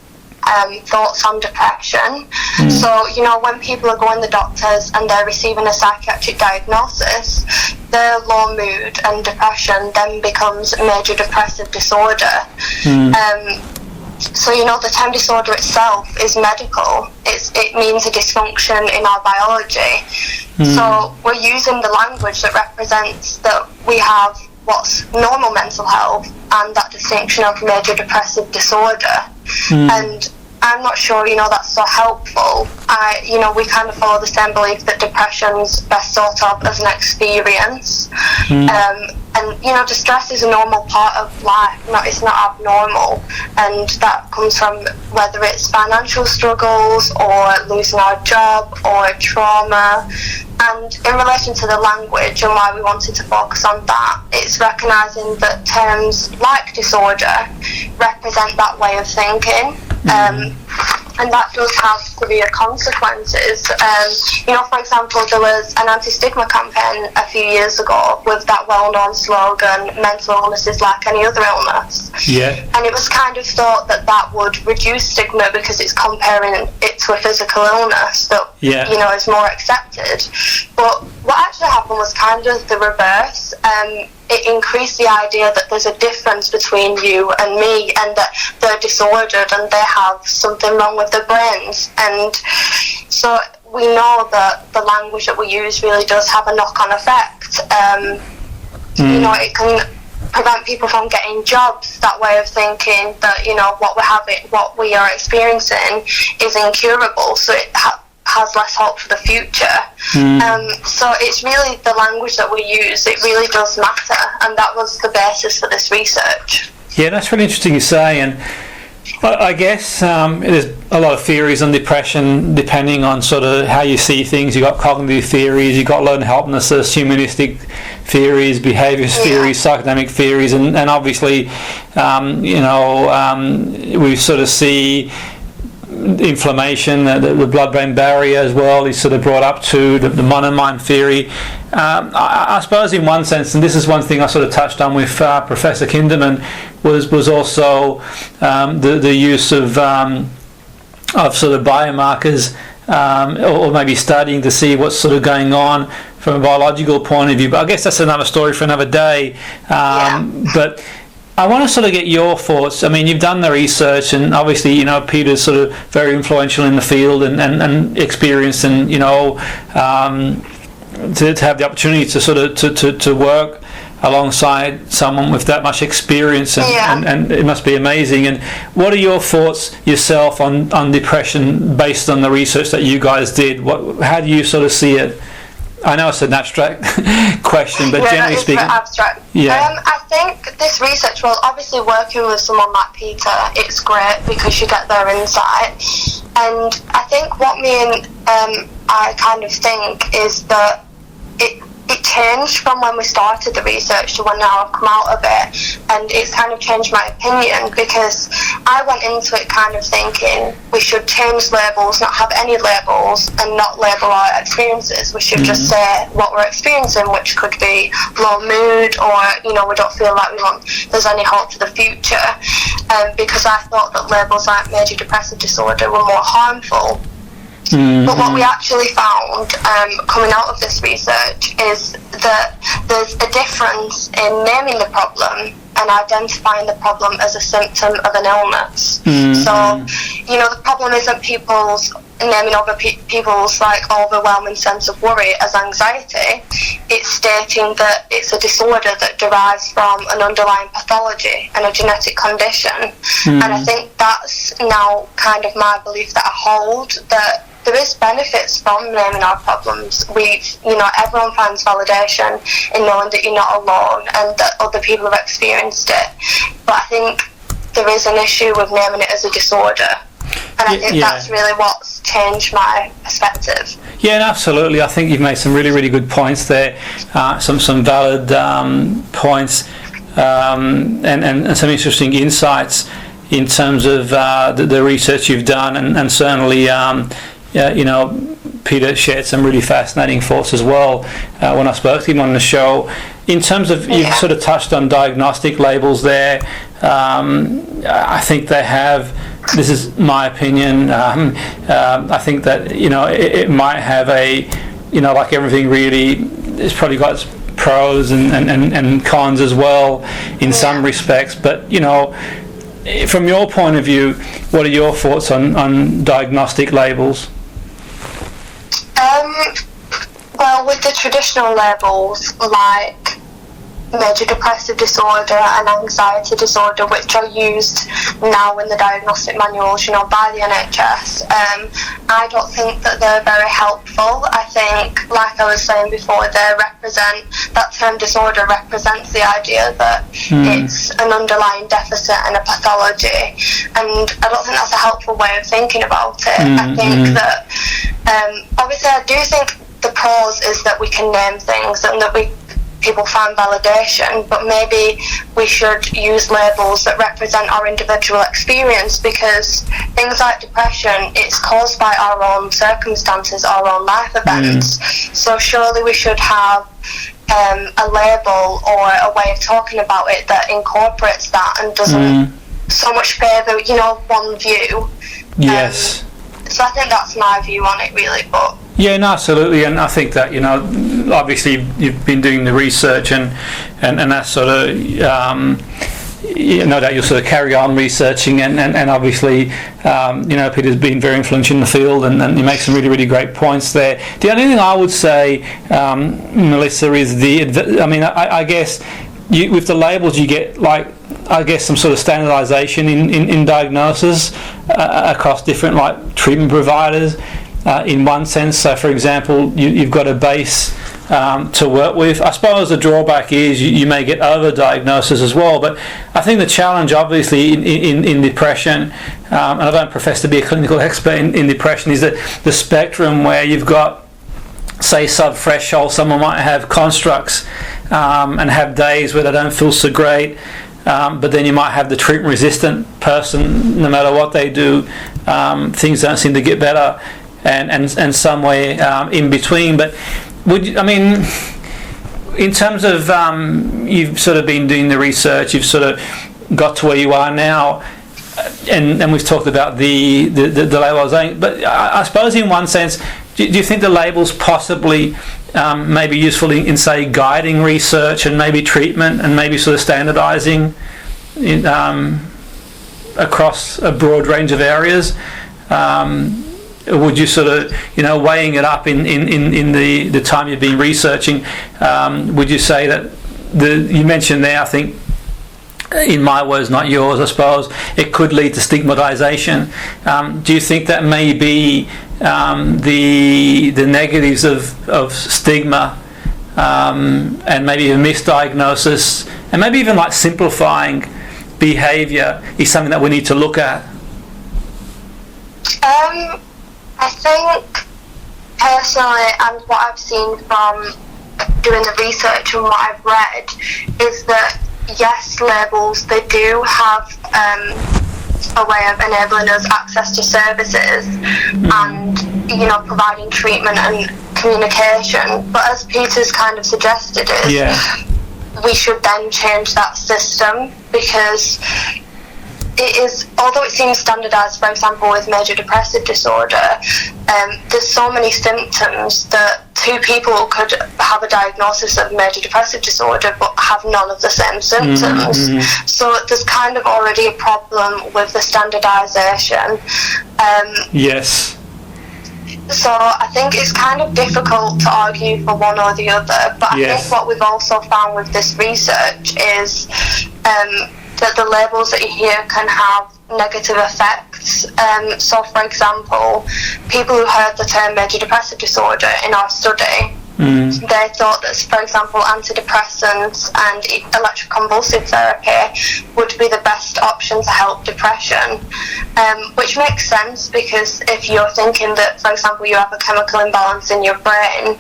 Speaker 3: thoughts on depression. So, when people are going to the doctors and they're receiving a psychiatric diagnosis, their low mood and depression then becomes major depressive disorder. So, the term disorder itself is medical. It means a dysfunction in our biology. So we're using the language that represents that we have what's normal mental health and that distinction of major depressive disorder. And I'm not sure, that's so helpful. We kind of follow the same belief that depression's best thought of as an experience. And, distress is a normal part of life. It's not abnormal. And that comes from whether it's financial struggles or losing our job or trauma. And in relation to the language and why we wanted to focus on that, it's recognising that terms like disorder represent that way of thinking. And that does have severe consequences. For example, there was an anti-stigma campaign a few years ago with that well-known slogan, mental illness is like any other illness.
Speaker 1: Yeah.
Speaker 3: And it was kind of thought that would reduce stigma because it's comparing it to a physical illness that, is more accepted. But what actually happened was kind of the reverse. It increased the idea that there's a difference between you and me, and that they're disordered and they have something wrong with their brains. And so we know that the language that we use really does have a knock-on effect. It can prevent people from getting jobs. That way of thinking that what we are experiencing is incurable, so it has less hope for the future. So it's really the language that we use, it really does matter, and that was the basis for this research.
Speaker 1: Yeah, that's really interesting you say, and I guess there's a lot of theories on depression depending on sort of how you see things. You've got cognitive theories, you've got learned helplessness, humanistic theories, behaviourist theories, psychodynamic theories, and obviously we sort of see inflammation, the blood-brain barrier as well is sort of brought up to the monomind theory. I suppose in one sense, and this is one thing I sort of touched on with Professor Kinderman, was also the use of sort of biomarkers, or maybe studying to see what's sort of going on from a biological point of view. But I guess that's another story for another day. But I want to sort of get your thoughts. I mean, you've done the research, and obviously, Peter's sort of very influential in the field and experienced, and to have the opportunity to sort of to work alongside someone with that much experience, and it must be amazing. And what are your thoughts yourself on depression based on the research that you guys did? How do you sort of see it? I know it's an abstract question, but generally speaking,
Speaker 3: abstract. I think this research, well, obviously working with someone like Peter, it's great because you get their insight. And I think what me and I kind of think is that it changed from when we started the research to when now I've come out of it, and it's kind of changed my opinion, because I went into it kind of thinking we should change labels, not have any labels, and not label our experiences. We should just say what we're experiencing, which could be low mood, or we don't feel like there's any hope for the future, because I thought that labels like major depressive disorder were more harmful. But what we actually found coming out of this research is that there's a difference in naming the problem and identifying the problem as a symptom of an illness. So, the problem isn't people's naming over people's overwhelming sense of worry as anxiety. It's stating that it's a disorder that derives from an underlying pathology and a genetic condition. And I think that's now kind of my belief that I hold, that there is benefits from naming our problems. Everyone finds validation in knowing that you're not alone and that other people have experienced it. But I think there is an issue with naming it as a disorder. And I think that's really what's changed my perspective.
Speaker 1: Yeah, absolutely. I think you've made some really, really good points there. Some valid points, and some interesting insights in terms of the research you've done, and certainly Peter shared some really fascinating thoughts as well when I spoke to him on the show. In terms of, you've sort of touched on diagnostic labels there. I think they have, this is my opinion, I think that it might have a, like everything really, it's probably got its pros and cons as well in some respects, but from your point of view, what are your thoughts on diagnostic labels?
Speaker 3: Well, with the traditional labels, like major depressive disorder and anxiety disorder, which are used now in the diagnostic manuals, by the NHS. I don't think that they're very helpful. I think, like I was saying before, that term disorder represents the idea that it's an underlying deficit and a pathology, and I don't think that's a helpful way of thinking about it. I think that obviously I do think the pros is that we can name things and that people find validation, but maybe we should use labels that represent our individual experience, because things like depression, it's caused by our own circumstances, our own life events. So surely we should have a label or a way of talking about it that incorporates that and doesn't so much favour, one view.
Speaker 1: Yes.
Speaker 3: So I think that's my view on it, really. But
Speaker 1: yeah, no, absolutely, and I think that obviously you've been doing the research and that sort of no doubt you'll sort of carry on researching and obviously Peter's been very influential in the field and he makes some really, really great points there. The only thing I would say, Melissa, is I guess with the labels you get some sort of standardisation in diagnosis across different treatment providers. In one sense, so for example, you've got a base to work with. I suppose the drawback is you may get over-diagnosis as well, but I think the challenge obviously in depression, and I don't profess to be a clinical expert in depression, is that the spectrum where you've got, say, sub-threshold, someone might have constructs and have days where they don't feel so great, but then you might have the treatment-resistant person, no matter what they do, things don't seem to get better. And somewhere in between. But in terms of you've sort of been doing the research, you've sort of got to where you are now, and we've talked about the labels. But I suppose in one sense, do you think the labels possibly may be useful in say guiding research and maybe treatment and maybe sort of standardising across a broad range of areas? Would you sort of, weighing it up in the time you've been researching, would you say that you mentioned there, I think, in my words, not yours, I suppose, it could lead to stigmatisation. Do you think that may be the negatives of stigma and maybe a misdiagnosis and maybe even simplifying behaviour is something that we need to look at?
Speaker 3: I think personally, and what I've seen from doing the research and what I've read, is that yes, labels, they do have a way of enabling us access to services and providing treatment and communication, but as Peter's kind of suggested we should then change that system, because it is, although it seems standardised, for example, with major depressive disorder, there's so many symptoms that two people could have a diagnosis of major depressive disorder but have none of the same symptoms. So there's kind of already a problem with the standardisation.
Speaker 1: Yes.
Speaker 3: So I think it's kind of difficult to argue for one or the other, but I think what we've also found with this research is that the labels that you hear can have negative effects. So for example, people who heard the term major depressive disorder in our study, they thought that, for example, antidepressants and electroconvulsive therapy would be the best option to help depression, which makes sense, because if you're thinking that, for example, you have a chemical imbalance in your brain,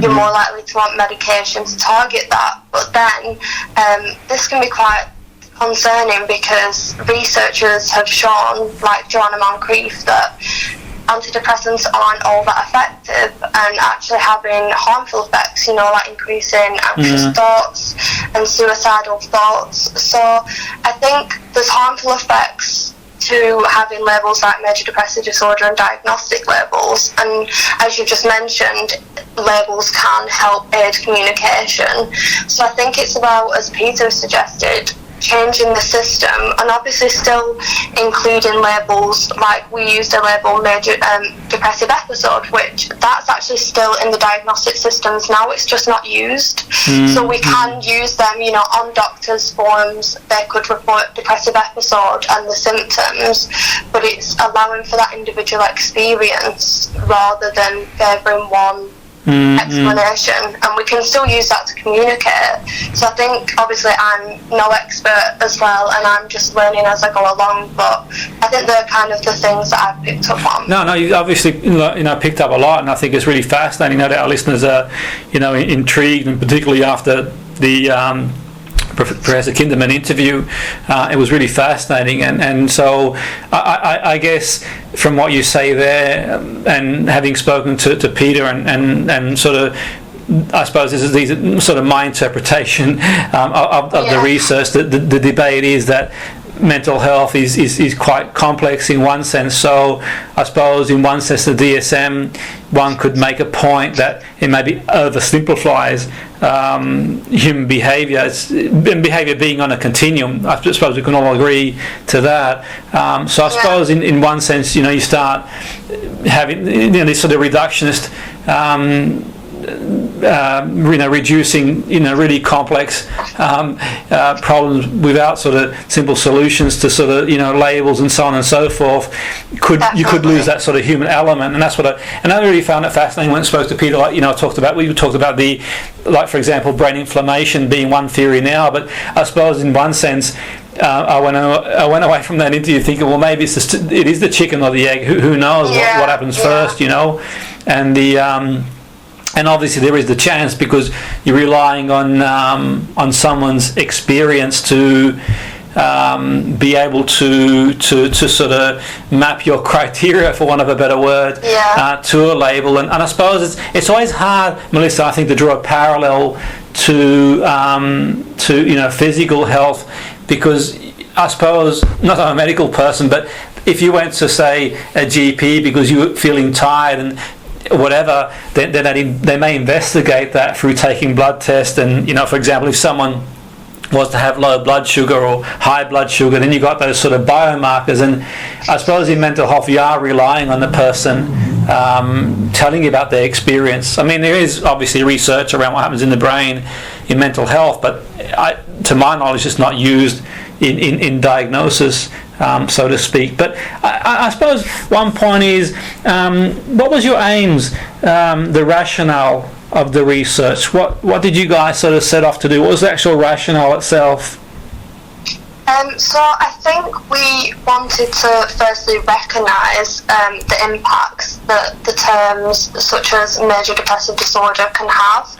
Speaker 3: you're more likely to want medication to target that. But then this can be quite concerning, because researchers have shown, like Joanna Moncrief, that antidepressants aren't all that effective and actually having harmful effects, like increasing anxious thoughts and suicidal thoughts. So I think there's harmful effects to having labels like major depressive disorder and diagnostic labels, and as you just mentioned, labels can help aid communication. So I think it's about, as Peter suggested, changing the system, and obviously still including labels, like we used a label major depressive episode, which that's actually still in the diagnostic systems now, it's just not used. So we can use them, you know, on doctors' forms. They could report depressive episode and the symptoms, but it's allowing for that individual experience rather than favouring one explanation, and we can still use that to communicate. So I think obviously I'm no expert as well, and I'm just learning as I go along, but I think they're kind of the things that I've picked up on.
Speaker 1: No, you obviously picked up a lot, and I think it's really fascinating. No doubt our listeners are intrigued, and particularly after the Professor Kinderman interview, it was really fascinating, and so I guess from what you say there, and having spoken to Peter and sort of, I suppose these are sort of my interpretation of the research. The debate is that mental health is quite complex in one sense. So I suppose in one sense the DSM, one could make a point that it maybe oversimplifies human behaviour, and behaviour being on a continuum. I suppose we can all agree to that. So I suppose in one sense, you start having this sort of reductionist reducing really complex problems without sort of simple solutions to sort of labels and so on and so forth. You could lose that sort of human element, and that's what I really found it fascinating when I spoke to Peter. We talked about the, like, for example, brain inflammation being one theory now, but I suppose in one sense I went away from that interview thinking, well, maybe it is the chicken or the egg. Who knows what happens first, and the and obviously there is the chance, because you're relying on someone's experience to be able to sort of map your criteria, for want of a better word, to a label. And I suppose it's always hard, Melissa, I think, to draw a parallel to physical health, because I suppose, not that I'm a medical person, but if you went to, say, a GP because you were feeling tired and whatever, then they may investigate that through taking blood tests. And for example, if someone was to have low blood sugar or high blood sugar, then you got those sort of biomarkers. And I suppose in mental health you are relying on the person telling you about their experience. I mean, there is obviously research around what happens in the brain in mental health, but to my knowledge it's not used in diagnosis, so to speak. But I suppose one point is, what was your aims, the rationale of the research? What did you guys sort of set off to do? What was the actual rationale itself?
Speaker 3: So I think we wanted to firstly recognise the impacts that the terms such as major depressive disorder can have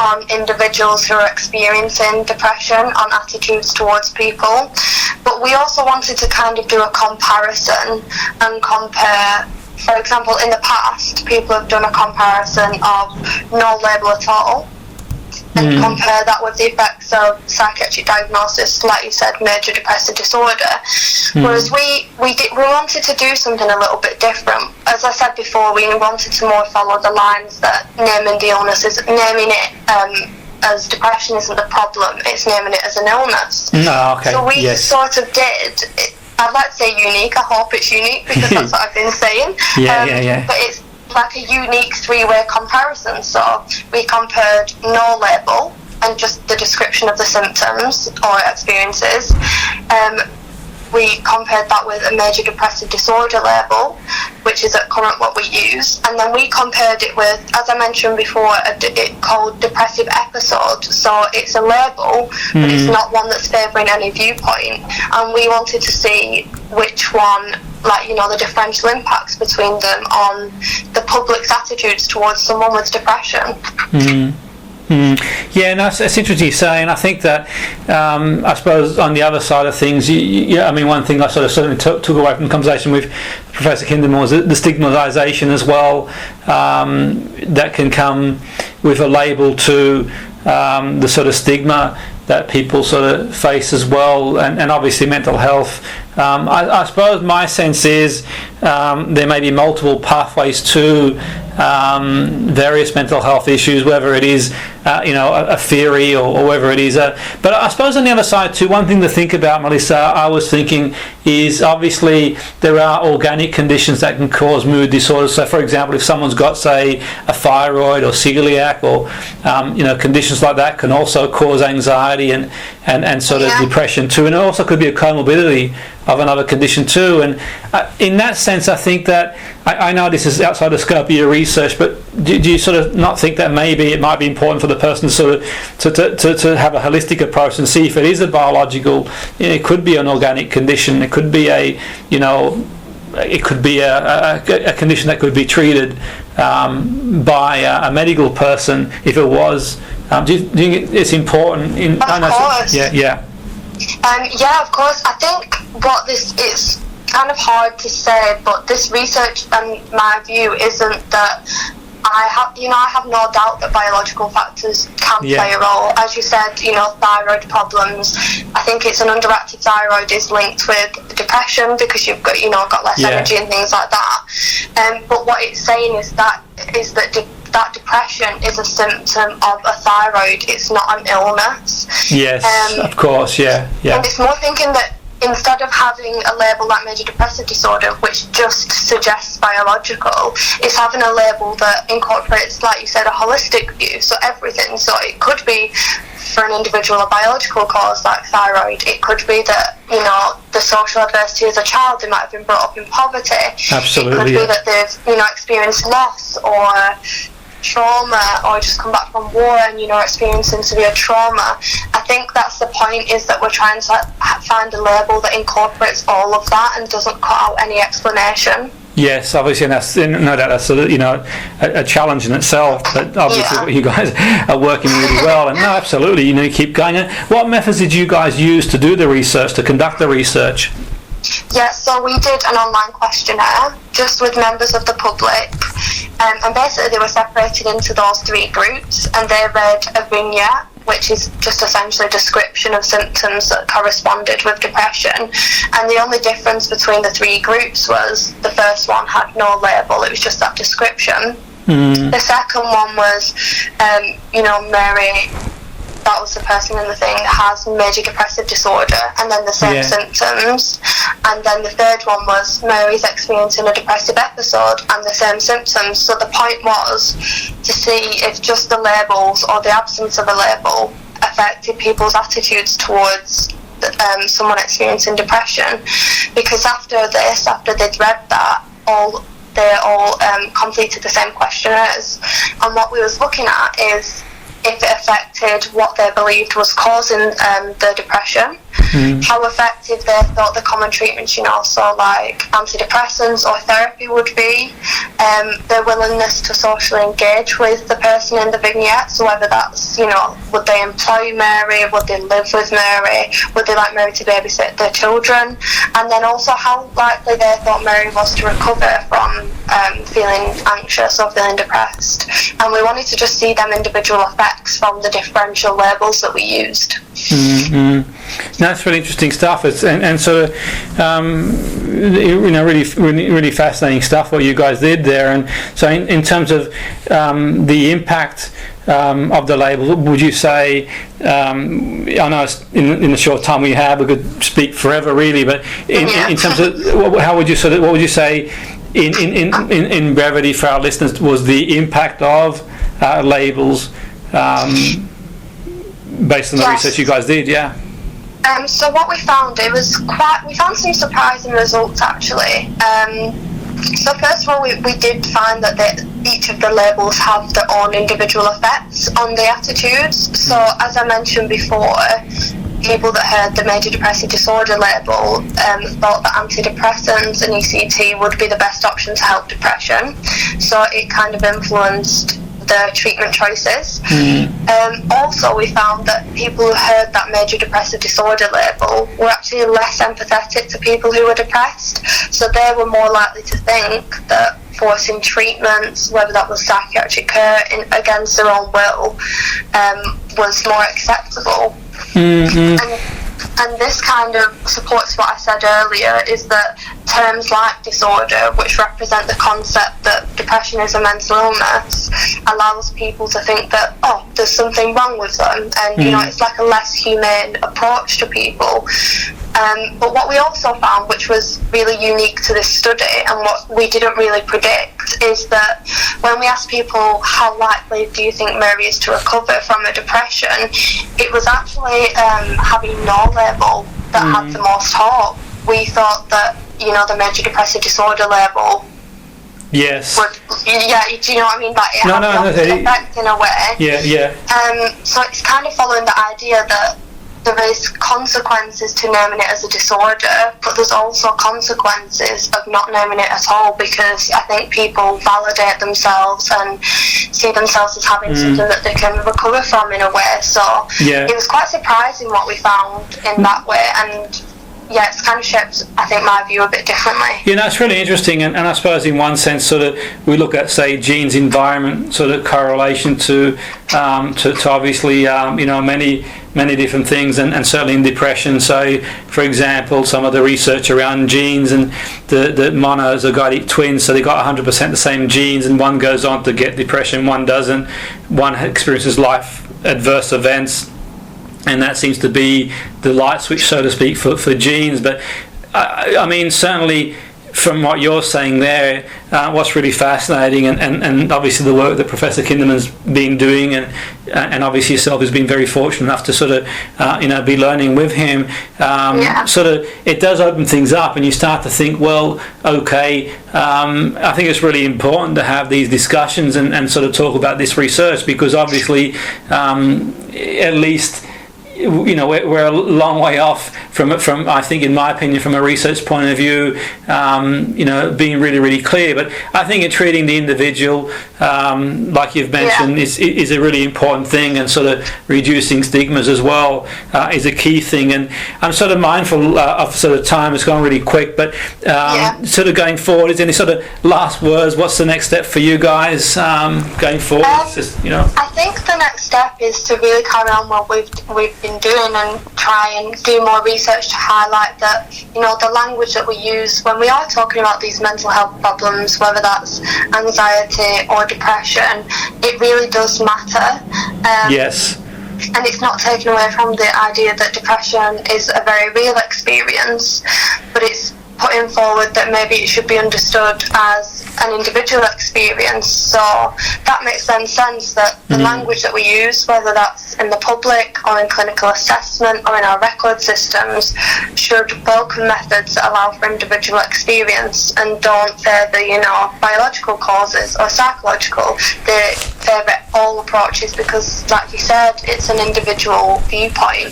Speaker 3: on individuals who are experiencing depression, on attitudes towards people. But we also wanted to kind of do a comparison and compare. For example, in the past, people have done a comparison of no label at all, and compare that with the effects of psychiatric diagnosis, like you said, major depressive disorder. Whereas we wanted to do something a little bit different. As I said before, we wanted to more follow the lines that naming the illness is naming it as depression isn't the problem; it's naming it as an illness. So we sort of did. I'd like to say unique. I hope it's unique, because that's what I've been saying. But it's like a unique three-way comparison. So we compared no label and just the description of the symptoms or experiences. We compared that with a major depressive disorder label, which is at current what we use, and then we compared it with, as I mentioned before, it called depressive episode. So it's a label, but it's not one that's favouring any viewpoint, and we wanted to see which one, the differential impacts between them on the public's attitudes towards someone with depression.
Speaker 1: Yeah, no, it's interesting you say, and I think that I suppose on the other side of things, one thing I certainly took away from the conversation with Professor Kinderman was the stigmatisation as well that can come with a label to the sort of stigma that people sort of face as well, and obviously mental health I suppose my sense is there may be multiple pathways to various mental health issues, whether it is a theory or whether it is but I suppose on the other side too, one thing to think about, Melissa, I was thinking, is obviously there are organic conditions that can cause mood disorders. So for example, if someone's got, say, a thyroid or celiac or conditions like that can also cause anxiety and sort of depression too, and it also could be a comorbidity of another condition too. And in that sense, I think that I know this is outside the scope of your research, but do you sort of not think that maybe it might be important for the person to sort of to have a holistic approach and see if it is a biological, it could be an organic condition, it could be a condition that could be treated by a medical person if it was. Do you think it's important?
Speaker 3: Of course.
Speaker 1: Yeah,
Speaker 3: of course. I think what this is kind of hard to say, but this research and my view isn't that I have no doubt that biological factors can play a role. As you said, thyroid problems. I think it's an underactive thyroid is linked with depression because you've got got less energy and things like that. But what it's saying is that that depression is a symptom of a thyroid. It's not an illness.
Speaker 1: Yes, of course, yeah.
Speaker 3: And it's more thinking that instead of having a label like major depressive disorder, which just suggests biological, it's having a label that incorporates, like you said, a holistic view, so everything. So it could be for an individual a biological cause like thyroid. It could be that the social adversity as a child, they might have been brought up in poverty.
Speaker 1: Absolutely.
Speaker 3: It could be that they've experienced loss or trauma, or just come back from war and experiencing severe trauma. I think that's the point, is that we're trying to find a label that incorporates all of that and doesn't cut out any explanation. Yes,
Speaker 1: obviously, and that's no doubt that's a challenge in itself. But obviously, you guys are working really well, and no, absolutely, you keep going. What methods did you guys use to do the research, to conduct the research?
Speaker 3: Yeah, so we did an online questionnaire just with members of the public, and basically they were separated into those 3 groups, and they read a vignette, which is just essentially a description of symptoms that corresponded with depression. And the only difference between the 3 groups was the first one had no label, it was just that description. The second one was, Mary, that was the person in the thing, has major depressive disorder, and then the same symptoms. And then the third one was Mary's experiencing a depressive episode and the same symptoms. So the point was to see if just the labels or the absence of a label affected people's attitudes towards someone experiencing depression. Because after they'd read that, they all completed the same questionnaires, and what we was looking at is if it affected what they believed was causing the depression, how effective they thought the common treatments, so like antidepressants or therapy would be, their willingness to socially engage with the person in the vignette, so whether that's, would they employ Mary, would they live with Mary, would they like Mary to babysit their children, and then also how likely they thought Mary was to recover from feeling anxious or feeling depressed. And we wanted to just see them individual effects from the differential labels that we used.
Speaker 1: That's really interesting stuff. It's and sort of really fascinating stuff what you guys did there. And so in terms of the impact of the label, would you say, I know it's in the short time we have, we could speak forever really, but in terms of what would you say in brevity for our listeners was the impact of labels based on the research you guys did?
Speaker 3: So what we found, we found some surprising results actually. So first of all, we did find that each of the labels have their own individual effects on the attitudes. So as I mentioned before, people that heard the major depressive disorder label thought that antidepressants and ECT would be the best option to help depression. So it kind of influenced the treatment choices. Also, we found that people who heard that major depressive disorder label were actually less empathetic to people who were depressed. So they were more likely to think that forcing treatments, whether that was psychiatric care against their own will, was more acceptable. And And this kind of supports what I said earlier, is that terms like disorder, which represent the concept that depression is a mental illness, allows people to think that, oh, there's something wrong with them. And, you know, it's like a less humane approach to people. But what we also found, which was really unique to this study and what we didn't really predict, is that when we asked people how likely do you think Mary is to recover from a depression, it was actually having no label that had the most hope. We thought that, you know, the major depressive disorder label
Speaker 1: Yes.
Speaker 3: would, yeah, do you know what I mean? Like it had the opposite effect in a way.
Speaker 1: Yeah.
Speaker 3: So it's kind of following the idea that there is consequences to naming it as a disorder, but there's also consequences of not naming it at all, because I think people validate themselves and see themselves as having something that they can recover from in a way. So it was quite surprising what we found in that way, and yeah, it's kind of shaped, I think, my view a bit differently.
Speaker 1: Yeah, no, it's really interesting, and I suppose in one sense, sort of, we look at, say, genes, environment, sort of correlation to obviously, you know, many different things, and certainly in depression. So, for example, some of the research around genes and the monozygotic twins, so they got 100% the same genes, and one goes on to get depression, one doesn't. One experiences life adverse events, and that seems to be the light switch, so to speak, for genes. But I mean, certainly from what you're saying there, what's really fascinating, and obviously the work that Professor Kinderman's been doing, and obviously yourself has been very fortunate enough to sort of you know, be learning with him, sort of, it does open things up, and you start to think, well, okay, I think it's really important to have these discussions and sort of talk about this research, because obviously at least, you know, we're a long way off from I think, in my opinion, from a research point of view, you know, being really, really clear. But I think in treating the individual, like you've mentioned, is a really important thing, and sort of reducing stigmas as well is a key thing. And I'm sort of mindful of sort of time. It's gone really quick, but sort of going forward, is there any sort of last words? What's the next step for you guys going forward? Just, you know,
Speaker 3: I think the next step is to really carry on what we've been doing, and try and do more research to highlight that, you know, the language that we use when we are talking about these mental health problems, whether that's anxiety or depression, it really does matter.
Speaker 1: Yes.
Speaker 3: And it's not taken away from the idea that depression is a very real experience, but it's putting forward that maybe it should be understood as an individual experience. So that makes then sense that the language that we use, whether that's in the public or in clinical assessment or in our record systems, should welcome methods that allow for individual experience and don't favour, you know, biological causes or psychological. They favour all approaches because, like you said, it's an individual viewpoint.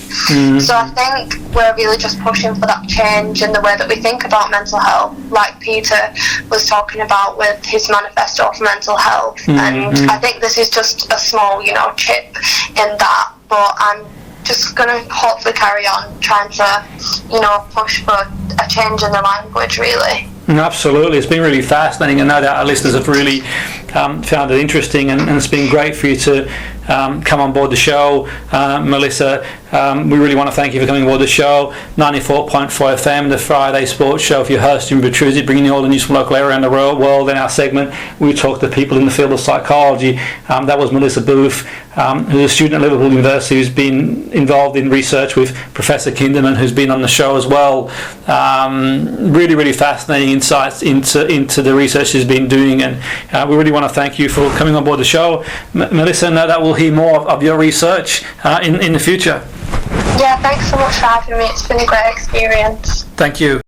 Speaker 3: So I think we're really just pushing for that change in the way that we think about mental health, like Peter was talking about with his manifesto for mental health. And I think this is just a small, you know, chip in that, but I'm just going to hopefully carry on trying to, you know, push for a change in the language, really.
Speaker 1: Absolutely, it's been really fascinating, and no doubt our listeners have really found it interesting, and it's been great for you to come on board the show. Melissa, we really want to thank you for coming on board the show. 94.4 FM, the Friday Sports Show, for your host, Jimmy Petruzzi, bringing you all the news from local area around the world. In our segment, we talk to people in the field of psychology. That was Melissa Booth, who's a student at Liverpool University, who's been involved in research with Professor Kinderman, who's been on the show as well. Really, really fascinating insights into the research she's been doing, and we really want to thank you for coming on board the show. Melissa, no doubt we'll hear more of your research in the future.
Speaker 3: Yeah, thanks so much for having me. It's been a great experience.
Speaker 1: Thank you.